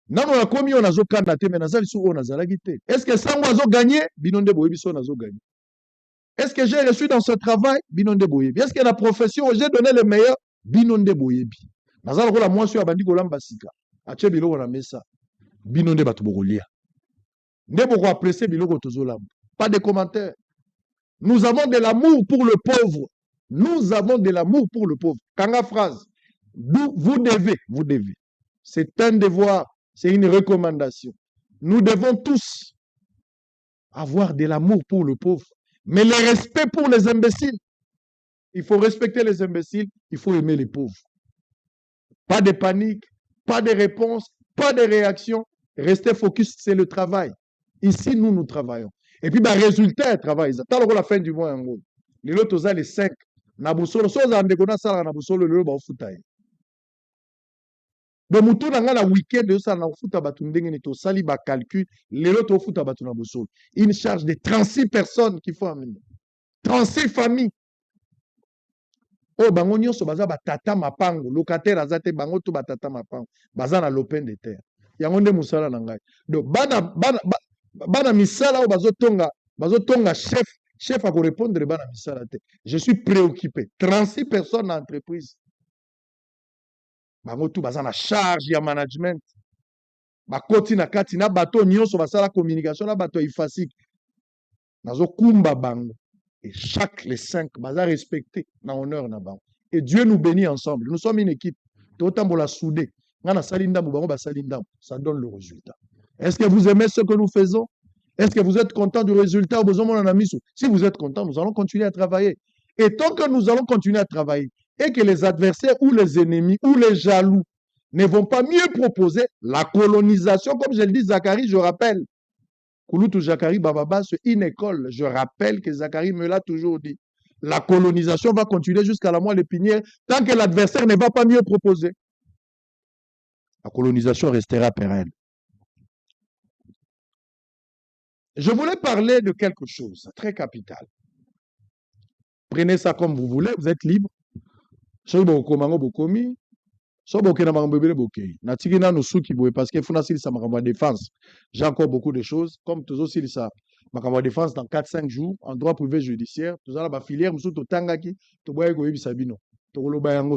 Nano ya komi on azo kanda te, mais nazali sou on azalaki te. Est-ce que sango azo gagné? Binonde boye biso on azo gagné. Est-ce que j'ai reçu dans ce travail? Binonde boye. Est-ce que la profession, j'ai donné le meilleur? Binonde boye bi. Nazala ko la mwasi ya bandi kolamba sika. Ache biloko na mesa. Binonde batu bokolia. Nde boko apprécier biloko tozolamba. Pas de commentaires. Nous avons de l'amour pour le pauvre. Nous avons de l'amour pour le pauvre. Kanga phrase. Vous devez. C'est un devoir, c'est une recommandation. Nous devons tous avoir de l'amour pour le pauvre, mais le respect pour les imbéciles. Il faut respecter les imbéciles, il faut aimer les pauvres. Pas de panique, pas de réponse, pas de réaction. Restez focus, c'est le travail. Ici, nous travaillons. Et puis, résultat, travail. Tant que la fin du mois, les autres, les 5. Nabusolo, so za ndekona sala nabusolo lelo ba futa ye. Donc mutu na ngala week-end yo sala na futa batu ndenge ni to sali ba calcul, lelo to futa batu na busolo. Une charge de 36 personnes qu'il faut amener. 36 familles. Oh bango nyonso baza batata mapango, locataire azate bango to batata mapango, baza na l'open de terre. Yango nde musala na ngai. Donc bana misala o bazotonga chef à répondre bana misala te. Je suis préoccupé. 36 personnes dans l'entreprise. Bango tout baza na charge ya management. Bakoti na kati na bato nyonso basala communication na bato ifasik. Nazo kumba bango. Et les 5 baza respecté na honneur na bango. Et Dieu nous bénit ensemble. Nous sommes une équipe. Totambola soudé. Ngana salinda bango ba salinda. Ça donne le résultat. Est-ce que vous aimez ce que nous faisons? Est-ce que vous êtes content du résultat? Si vous êtes content, nous allons continuer à travailler. Et tant que nous allons continuer à travailler, et que les adversaires ou les ennemis ou les jaloux ne vont pas mieux proposer la colonisation, comme je le dis, Zacharie, je rappelle, Kouloutou Zacharie Bababa, c'est une école, je rappelle que Zacharie me l'a toujours dit. La colonisation va continuer jusqu'à la moelle épinière tant que l'adversaire ne va pas mieux proposer. La colonisation restera pérenne. Je voulais parler de quelque chose très capital. Prenez ça comme vous voulez, vous êtes libre. Parce que faut défense. J'ai encore beaucoup de choses. Comme tous aussi, ça ma défense dans 4-5 jours, en droit privé judiciaire. Tout ça, la filière,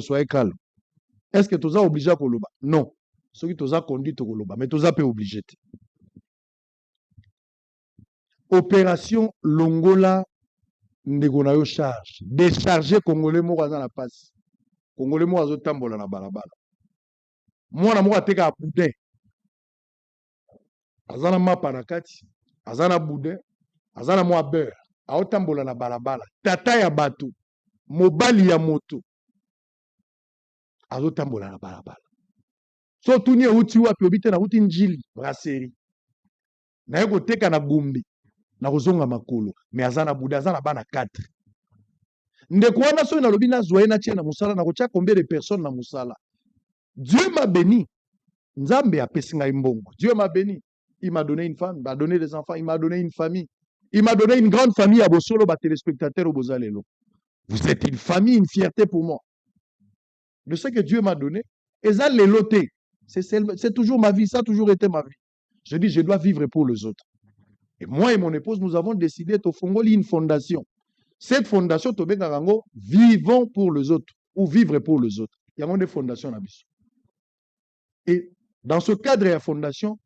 soyez calme. Est-ce que tu as obligé à Koloba? Non. Ceux qui t'ont conduit à Koloba, mais tu as pas obligé. Opération Longola Ndegonayo charge. Décharger Congolais moko dans la passe. Congolais moko azo tambola na balabala. Mwana moko ateka a boudin. Azana mapa na kati. Azana boudin. Azana mwa beurre. Azo tambola na balabala. Tata ya bato. Mobali ya moto. Azo tambola na balabala. So tuni uti wapi obite na uti njili. Brasserie. Na yeko teka na gumbi. Na kozonga makolo, mais azana buda azana bana 4. Ndeko wana so na lobi na zoye na tie na musala na kotia combien de personnes na musala. Dieu m'a béni. Nzambe apesi ngai mbongo. Dieu m'a béni. Il m'a donné une femme, il m'a donné des enfants, il m'a donné une famille. Il m'a donné une grande famille à Bosolo, ba téléspectateurs au Bozalelo. Vous êtes une famille, une fierté pour moi. De ce que Dieu m'a donné, et ça l'éloté. C'est toujours ma vie, ça a toujours été ma vie. Je dis je dois vivre pour les autres. Et moi et mon épouse, nous avons décidé de fonder une fondation. Cette fondation, vivons pour les autres ou vivre pour les autres. Il y a des fondations à Bissau. Et dans ce cadre de la fondation,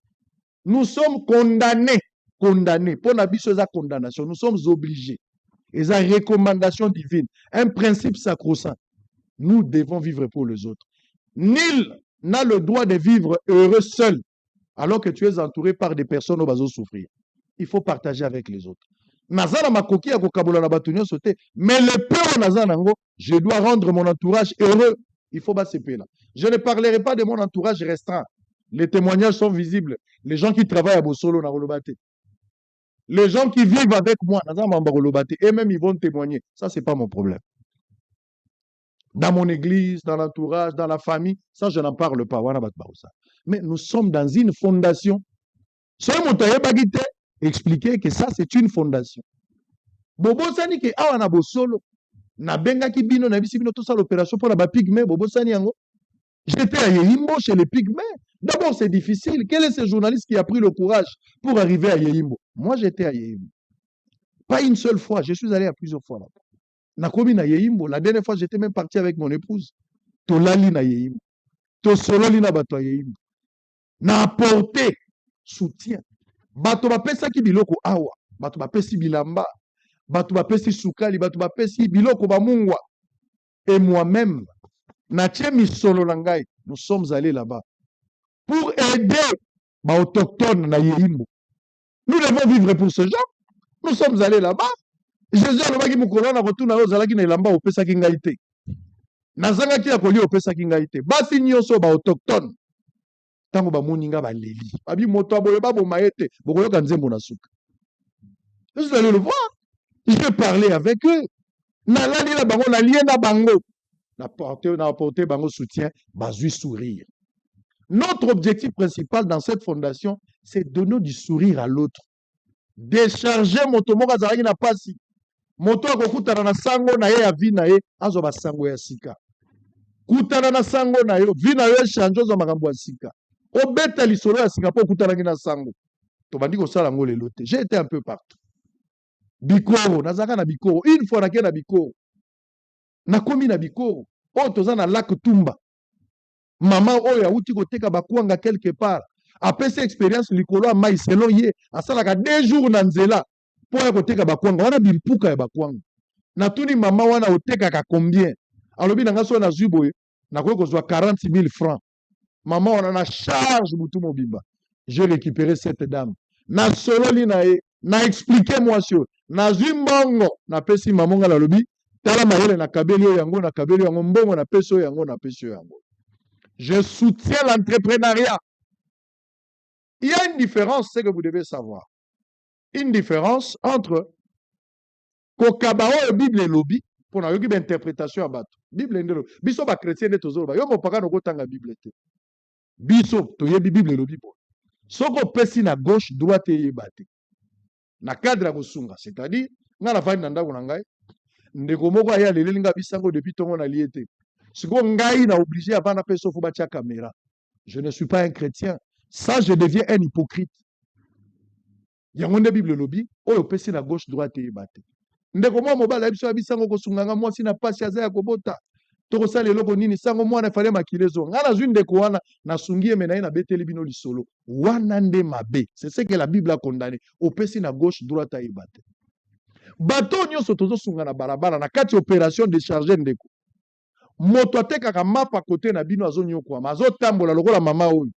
nous sommes condamnés. Pour la Bissau, la condamnation, nous sommes obligés. Et la recommandation divine, un principe sacro-saint. Nous devons vivre pour les autres. Nul n'a le droit de vivre heureux seul, alors que tu es entouré par des personnes qui vont souffrir. Il faut partager avec les autres. Mais le peu, je dois rendre mon entourage heureux. Il faut pas se là. Je ne parlerai pas de mon entourage restreint. Les témoignages sont visibles. Les gens qui travaillent à Bosolo, les gens qui vivent avec moi, et même ils vont témoigner. Ça, c'est pas mon problème. Dans mon église, dans l'entourage, dans la famille, ça, je n'en parle pas. Mais nous sommes dans une fondation. Expliquer que ça, c'est une fondation. Bobo Sani ke awa na Bosolo, na benga ki bino na bisi bino to sa l'opération pour la ba pigme Bobo Sani yango. J'étais à Yehimbo chez les Pygmées. D'abord, c'est difficile. Quel est ce journaliste qui a pris le courage pour arriver à Yehimbo? Moi, j'étais à Yehimbo. Pas une seule fois. Je suis allé à plusieurs fois là-bas. Nakomi na Yehimbo. La dernière fois, j'étais même parti avec mon épouse. Tolali na Yehimbo. Tosololi na bato ya Yehimbo. Na apporté soutien. Bato bapesaki biloko awa. Bato bapesi bilamba. Bato bapesi sukali. Bato bapesi biloko bamungwa. Et moi-même, nous sommes allés là-bas pour aider les autochtones na Yehimbo. Nous devons vivre pour ce genre. Nous sommes allés là-bas. Jésus alobaki mukolo na retourna ozalaki na elamba opesaki ngai te. Nazangaki ya kolia opesaki ngai te. Basi nyonso ba autochtone. Tango ba moninga ba leli. Babi moto aboye ba boma ete. Bokoyoka nzembo na suka. Vous allez le voir. J'ai parlé avec eux. Nalali na bango na liena bango. Na apporté bango soutien, bazui sourire. Notre objectif principal dans cette fondation, c'est donner du sourire à l'autre. Décharger moto moko azalaki na pasi. Moto akokutana na sango na ye ya vi na ye, azo ba sango ya sika. Kutana na sango na yo, vi na yo echange ozo makambo ya sika. Obeta lisolo ya sika po okutanaki na sango. Tobandi kosala ngo lelo te. J'ai été un peu partout. Bikoro, nazaka na Bikoro. Une fois naké na Bikoro. Nakomi na Bikoro. Oh, toza na lac Tumba. Maman oyo awuti koteka bakwanga quelque part. Après cette expérience likolo ya mai selon ye, asalaka 2 jours na nzela po ya koteka bakwanga. Wana bimpuka ya bakwanga. Natuni mama wana otekaka combien? Alobi na ngaso na zuboye, nakoki kozwa 40 000 francs. Maman wana na charge mutu mobimba. J'ai récupéré cette dame. Na sololi na ye, na expliqué moi sur. Na zwi mbongo, na pesi mamonga la lobi, tala mayele na kabeli oyo yango, na kabeli yango mbongo na pesi oyo yango, na pesi oyo yango. Je soutiens l'entrepreneuriat. Il y a une différence, c'est que vous devez savoir. Une différence entre kokabao et Bible et lobby, pour na yoki ba interprétation à bato. Bible et lobby. Biso ba chrétien de tozolo. Yo mopaka no kotanga Bible te. Biso to yebi Bible et lobby po. Soko pesi na gauche, droite et yebate. Na cadre ya kosunga, c'est-à-dire nga na vandi na ndako na ngai. Ndeko moko aya leleli nga bisango depuis tongo na liete. Siko ngai na obligé avant na peso fo batia caméra. Je ne suis pas un chrétien. Ça, je deviens un hypocrite. Yango nde Bible lobby, oyo pesi na gauche droite et yebate. Ndeko mo mobala biso ya bisango kosunganga mwasi na pasi aza ya kobota. Toko sala eloko nini sango mwana fale makilezo. Nga na zwi ndeko wana na sungi ye menaye na beteli bino lisolo. Wana nde mabe. C'est ce que la Bible a condamné. Opesi na gauche droite et yebate. Bato nyonso tozo sunga na balabala na kati opération de charger ndeko. Moto atekaka mapa côté na bino azo nyokwama, azo tambola lokola mama oyo.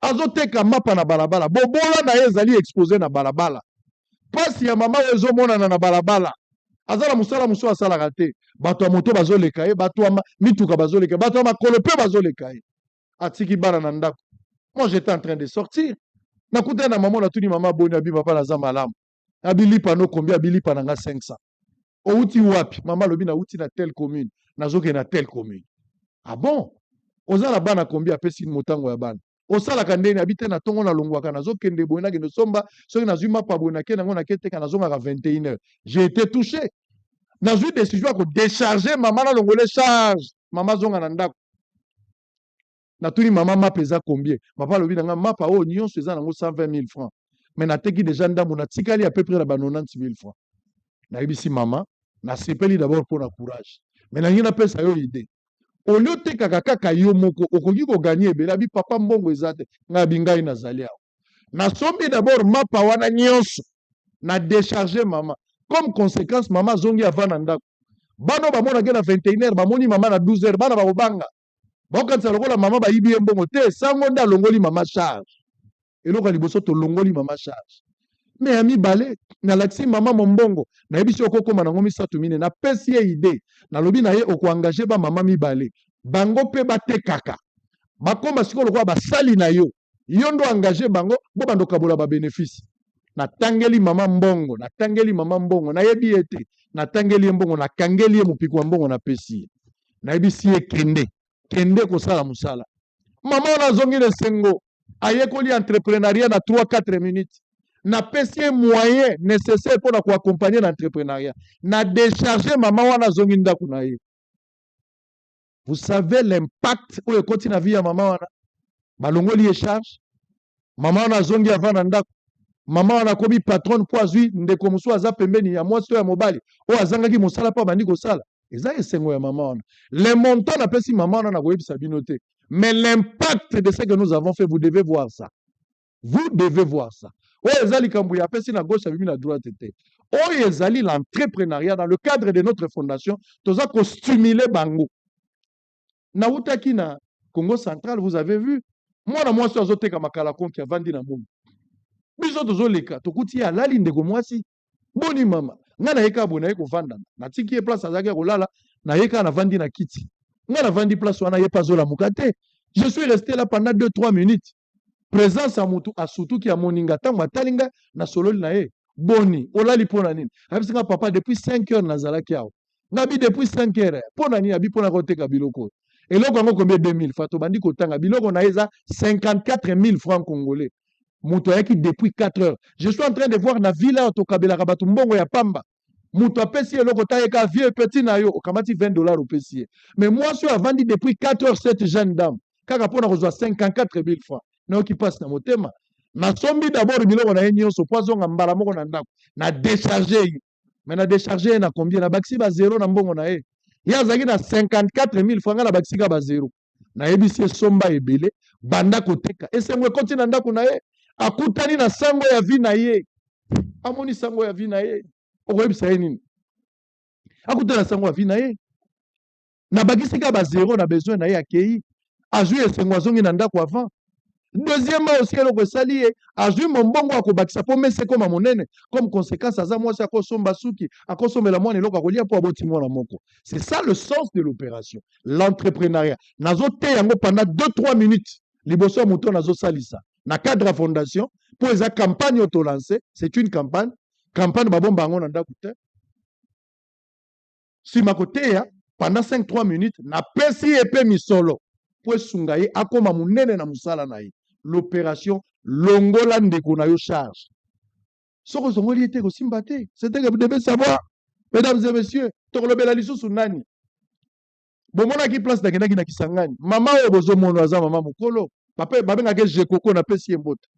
Azo teka mapa na balabala. Bobola na ye ezali exposé na balabala. Pasi ya mama oyo ezomonana na balabala. Azala musala muso asalaka te. Bato ya moto bazoleka ye, bato ya mituka bazoleka, bato ya makolo pe bazoleka ye. Atiki bana na ndako. Moi j'étais en train de sortir. Nakuta na maman na tuni mama boni abi papa na za malamu. Abilipa no combien abilipa na nga 500. Outi wapi? Maman lobi na outi na telle commune. Nazoke na telle commune. Ah bon? Ozala bana combien apesi motango ya bana? Osalaka ndeni abite na tongo na longwaka nazokende boye na kende somba soki nazwi mapa boye na kende ngo na keteka nazongaka 21h. J'ai été touché. Nazwi décision ko décharger maman na longole charge. Maman zonga na ndako. Natuni maman mapa eza combien? Papa lobi na nga mapa o nyonso eza nango 120 000 francs. Mais nateki déjà ndambo na tikali à peu près na ba 90 000 francs. Na yebisi maman, na sepeli d'abord pour na courage. Mais na ngina pesa yo idée. Au lieu de kaka yo moko okoki ko gagner ebela bi papa mbongo ezate nga bingai nazali awa. Na sombi d'abord mapa wana nyonso na décharger maman. Comme conséquence maman zongi avant na ndako. Bano ba mona ke na 21h ba moni maman na 12h bana ba kobanga. Ba kanisa lokola maman ba yibi mbongo te sango nda longoli maman charge. Eloko liboso to longoli maman charge. Mais ami balé na laksi maman mombongo na yebisi okokoma nango misatu mine na pesi ye idée na lobi na ye oko engager ba maman mibale bango pe batekaka bakoma sikolo kwa basali na yo ndo engager bango bo bando kabola ba bénéfice na tangeli maman mbongo na yebi ete na tangeli mbongo na kangeli mupiko mbongo na pesi na yebisi ye kende ko sala musala maman na zongi le sengo ayekoli entrepreneuriat na 3-4 minutes na pesi moyen nécessaire pour accompagner l'entrepreneuriat na décharger maman wana zongi ndako na ye Vous savez l'impact où ekoti na vie ya mama wana. Balongoli ye charge. Mama wana zongi avant na ndako. Mama wana komi patron po azwi ndeko musu aza pembeni ya mwasi to ya mobali. O azangaki mosala pa bandi kosala. Eza esengo ya mama wana. Les montants na pesi mama wana na koyebisa bino te. Mais l'impact de ce que nous avons fait, vous devez voir ça. Vous devez voir ça. Oyo ezali kambu ya pesi na gauche abimi na droite te. Oyo ezali l'entrepreneuriat dans le cadre de notre fondation, toza ko stimuler bango. Na utaki na Congo central, vous avez vu, mwana mwasi azoteka makala konki avandi na mungu. Biso tozoleka, tokuti ya lali ndeko mwasi. Boni mama, nga na yeka abona yeko vanda. Na tiki ye place azaki kolala, na yeka na vandi na kiti. Nga na vandi place wana ye pazola mukate. Je suis resté là pendant 2-3 minutes. Présence à mutu asutu ki ya moninga tango atalinga na sololi na ye. Boni, olali pona nini? Abisinga papa depuis 5 heures nazalaki yao. Ngabi depuis 5 heures. Pona nini abi pona koteka biloko. Eloko yango combien 2000 fato bandi kotanga biloko na eza 54 000 francs congolais. Mutu ayaki depuis 4 heures. Je suis en train de voir na villa otokabela kabatu mbongo ya pamba. Mutu apesi eloko tayeka vieux petit na yo okamati $20 opesi. Mais moi je suis avandi depuis 4 heures cette jeune dame. Kaka pona kozwa 54 000 francs. Na qui passe na motema. Na sombi d'abord biloko na yenyo so poisonga mbala moko na ndako. Na décharger. Mais na décharger na combien na baxi ba 0 na mbongo na ye. Ya zaki na 54 000 francs na baxi ka ba 0. Na yebisi somba ebele banda koteka. Esengo ekoti na ndako na ye. Akutani na sango ya vie na ye. Amoni sango ya vie na ye. Okoyebisa ye nini? Akutani na sango ya vie na ye. Na bagisi ka ba 0 na besoin na ye akei. Azui esengo azongi na ndako avant. Deuxièmement aussi eloko esali ye azui mombongo akobakisa po mese koma monene comme conséquence aza mwasi akosomba suki akosombela mwana eloko akolia po aboti mwana moko. C'est ça le sens de l'opération, l'entrepreneuriat. Nazo te yango pendant 2-3 minutes liboso ya moto nazo salisa na cadre ya fondation po eza campagne auto lancée. C'est une campagne babomba yango na ndako te. Sima koteya pendant 5-3 minutes na pesi epe misolo po esunga ye akoma munene na musala na ye. L'opération longola ndeko na yo charge. Soko zongoli ete ko simba te. C'était que vous devez savoir, mesdames et messieurs, tokolobela lisusu nani. Bomona ki place na Kisangani. Mama o bozo mono aza mama mukolo. Papa babenga ke jekoko na pesi mbote.